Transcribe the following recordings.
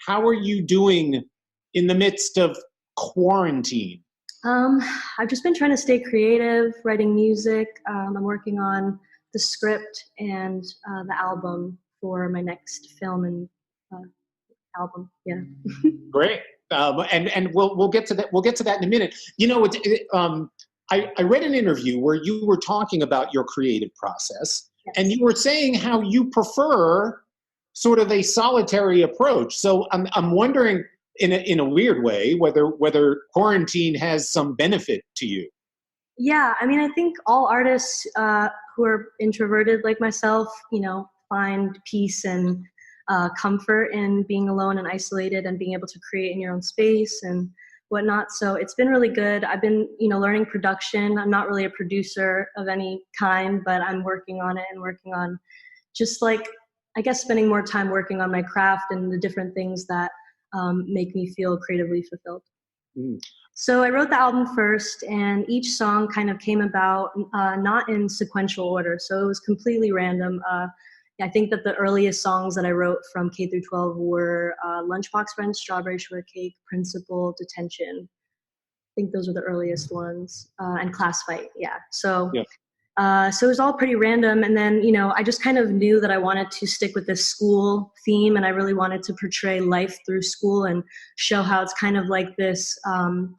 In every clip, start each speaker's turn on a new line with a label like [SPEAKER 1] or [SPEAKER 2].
[SPEAKER 1] how are you doing in the midst of quarantine?
[SPEAKER 2] I've just been trying to stay creative, writing music. I'm working on the script and the album for my next film and album. Yeah.
[SPEAKER 1] Great. And we'll get to that. We'll get to that in a minute. You know, I read an interview where you were talking about your creative process,
[SPEAKER 2] Yes.
[SPEAKER 1] and you were saying how you prefer sort of a solitary approach. So I'm wondering, in a weird way, whether quarantine has some benefit to you.
[SPEAKER 2] Yeah, I mean, I think all artists who are introverted like myself, find peace and comfort in being alone and isolated and being able to create in your own space and whatnot. So it's been really good. I've been, learning production. I'm not really a producer of any kind, but I'm working on it and working on just I guess spending more time working on my craft and the different things that make me feel creatively fulfilled.
[SPEAKER 1] Mm.
[SPEAKER 2] So I wrote the album first, and each song kind of came about not in sequential order. So it was completely random. I think that the earliest songs that I wrote from K through 12 were Lunchbox Friends, Strawberry Shortcake, Principal, Detention. I think those were the earliest ones, and Class Fight. Yeah. So.
[SPEAKER 1] Yeah.
[SPEAKER 2] So it was all pretty random. And then, I just kind of knew that I wanted to stick with this school theme, and I really wanted to portray life through school and show how it's kind of like this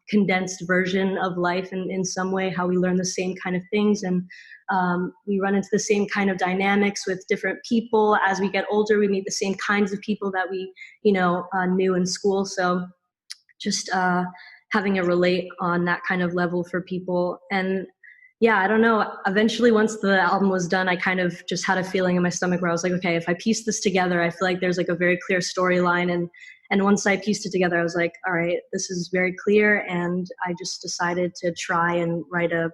[SPEAKER 2] condensed version of life in some way, how we learn the same kind of things. And we run into the same kind of dynamics with different people. As we get older, we meet the same kinds of people that we, knew in school. So just having it relate on that kind of level for people. And yeah, I don't know. Eventually, once the album was done, I kind of just had a feeling in my stomach where I was like, okay, if I piece this together, I feel like there's a very clear storyline. And once I pieced it together, I was like, all right, this is very clear. And I just decided to try and write a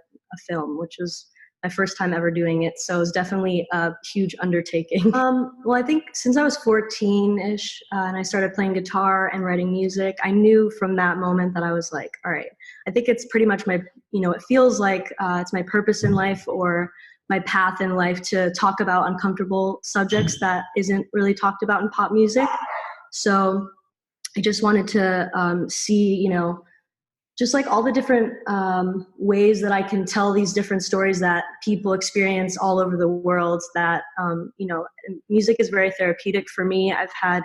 [SPEAKER 2] film, which was my first time ever doing it. So it was definitely a huge undertaking. Well, I think since I was 14-ish and I started playing guitar and writing music, I knew from that moment that I was like, all right, I think it's pretty much my, it feels like it's my purpose in life or my path in life to talk about uncomfortable subjects that isn't really talked about in pop music. So I just wanted to see, just all the different ways that I can tell these different stories that people experience all over the world that, music is very therapeutic for me. I've had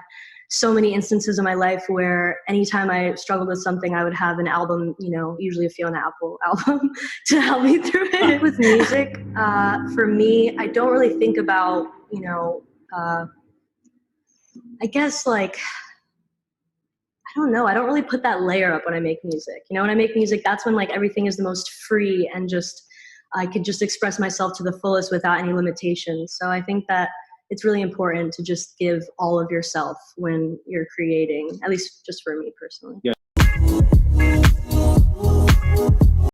[SPEAKER 2] so many instances in my life where anytime I struggled with something, I would have an album, usually a Fiona Apple album to help me through it. With music, for me, I don't really think about, I guess I don't know. I don't really put that layer up when I make music. When I make music, that's when everything is the most free and just I could just express myself to the fullest without any limitations. So I think that it's really important to just give all of yourself when you're creating, at least just for me personally.
[SPEAKER 1] Yeah.